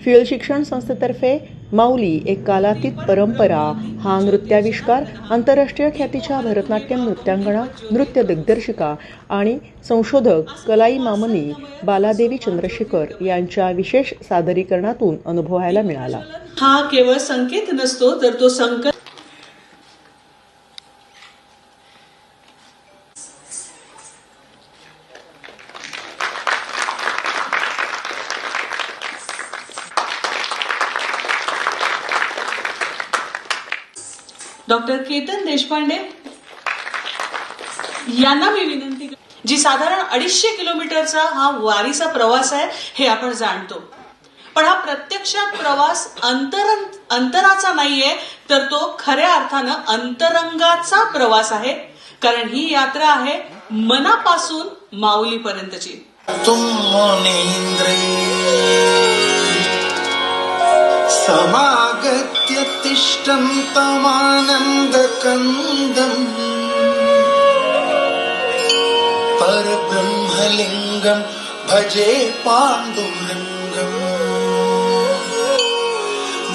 Fuel शिक्षण संस्थेतर्फे माऊली एक कालातीत परंपरा हा नृत्याविष्कार आंतरराष्ट्रीय ख्यातीच्या भरतनाट्यम नृत्यांगणा, नृत्य दिग्दर्शिका आणि संशोधक कलाई मामनी बालादेवी चंद्रशेखर यांच्या विशेष सादरीकरणातून अनुभवायला मिळाला. हा केवळ संकेत नसतो तर तो संकल्प डॉक्टर केतन देशपांडे यांना मी विनंती जी साधारण 250 किलोमीटरचा हा वारीचा प्रवास आहे हे आपण जाणतो, पण हा प्रत्यक्षात प्रवास अंतराचा नाहीये तर तो खऱ्या अर्थानं अंतरंगाचा प्रवास आहे, कारण ही यात्रा आहे मनापासून माऊलीपर्यंतची. समागत्य तिष्ठन्तमानन्दकन्दम् परब्रह्मलिङ्गम् भजे पाण्डुरङ्गम्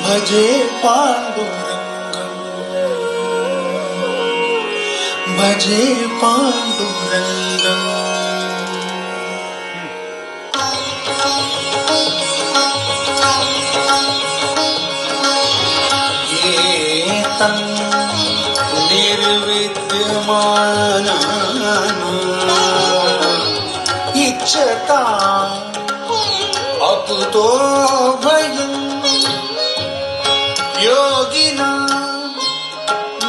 भजे पाण्डुरङ्गम् भजे पाण्डुरङ्गम्. निर्विद्यमाना इच्छता अकुतो भयं योगिना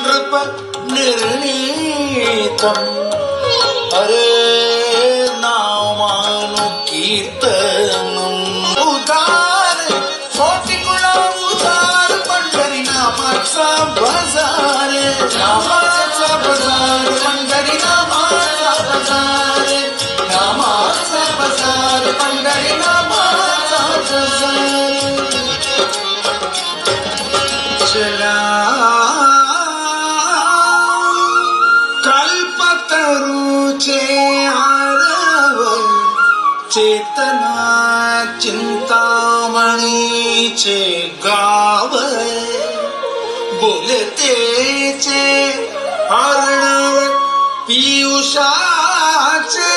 नृप निर्णीतम् हरे नामानुकीर्तनम् उदार सोटिकुळा उदार पंढरी नामाचा बाजार नामाचा बाजार पंढरी नामाचा बाजार नामाचा बाजार पंढरी नामाचा बाजार. चला कल्पतरूचे आरव चेतना चिंतामणीचे गाव बोलतेचे अर्णव पियुषाचे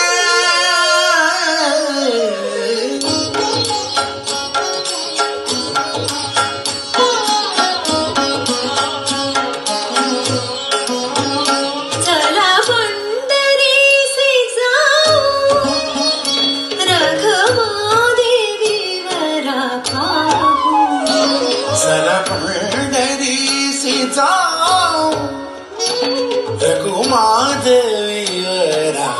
रघुमादेवीवरा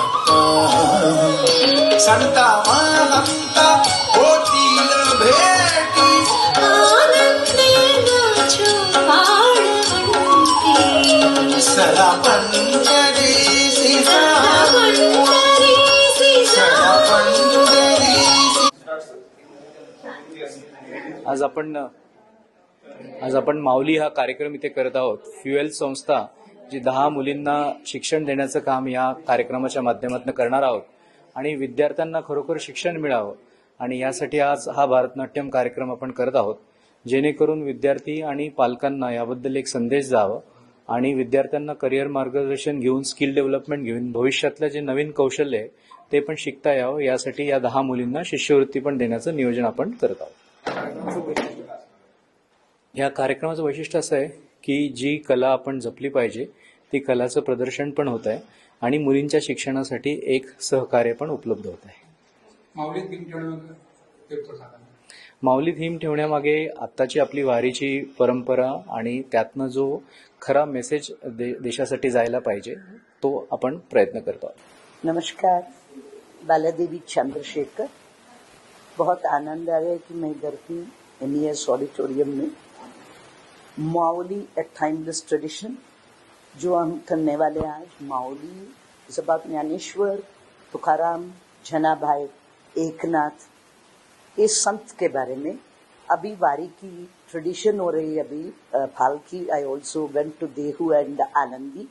संता महंता होतील भेटी सला पंढरीसी आज आपण माऊली हा कार्यक्रम इथे करत आहोत. फ्युएल संस्था जी 10 मुलींना शिक्षण देण्याचं काम या कार्यक्रमाच्या माध्यमातून करणार आहोत आणि विद्यार्थ्यांना खरोखर शिक्षण मिळावं आणि यासाठी आज हा भारतनाट्यम कार्यक्रम आपण करत आहोत, जेणेकरून विद्यार्थी आणि पालकांना याबद्दल एक संदेश जावं आणि विद्यार्थ्यांना करिअर मार्गदर्शन घेऊन, स्किल डेव्हलपमेंट घेऊन भविष्यातलं जे नवीन कौशल्य आहे ते पण शिकता यावं, यासाठी या 10 मुलींना शिष्यवृत्ती पण देण्याचं नियोजन आपण करत आहोत. या कार्यक्रमाचं वैशिष्ट्य असं आहे की जी कला आपण जपली पाहिजे ती कलाचं प्रदर्शन पण होत आहे आणि मुलींच्या शिक्षणासाठी एक सहकार्य पण उपलब्ध होत आहे. माऊली थीम ठेवण्यामागे आत्ताची आपली वारीची परंपरा आणि त्यातनं जो खरा मेसेज देशासाठी जायला पाहिजे तो आपण प्रयत्न करतो. नमस्कार, बालादेवी चंद्रशेखर. बहुत आनंद आ रहा है कि मैं इधर की MES ऑडिटोरियम में माऊली ए टाइमलेस ट्रेडिशन जो हम करने वाले हैं आज. माऊली इस अबाउट ज्ञानेश्वर, तुकाराम, जनाभाई, एकनाथ, इस संत के बारे में. अभी वारी की ट्रेडिशन हो रही है. अभी फाल्की I also went to Dehu and Alandi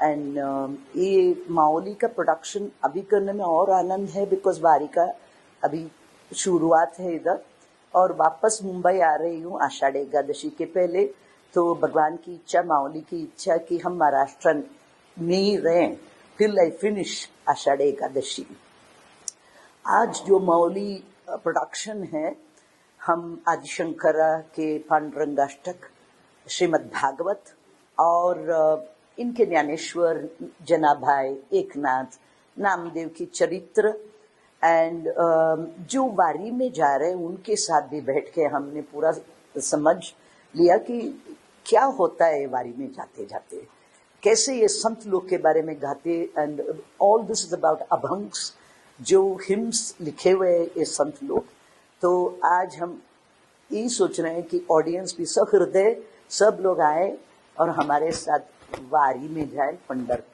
and ये माऊली का प्रोडक्शन अभी करने में और आनंद है बिकॉज वारी का अभी शुरुआत है इधर. और वापस मुंबई आ रही हूँ आषाढ़ एकादशी के पहले। तो भगवान की इच्छा, माऊली की इच्छा कि हम महाराष्ट्र में ही रहें till I finish आषाढ़ एकादशी। आज जो माऊली प्रोडक्शन है, हम आदिशंकरा के पांडुरंगाष्टक, श्रीमद् भागवत और इनके ज्ञानेश्वर, जनाभाई, एकनाथ, नामदेव की चरित्र एंड जो वारी में जा रहे हैं उनके साथ भी बैठ के हमने पूरा समझ लिया कि क्या होता है वारी में जाते जाते, कैसे ये संत लोग के बारे में गाते। And all this is about abhangs, जो हिम्स लिखे हुए ये संत लोग। तो आज हम यही सोच रहे हैं कि ऑडियंस भी सहृदय सब लोग आए और हमारे साथ वारी में जाए पंढरपुर।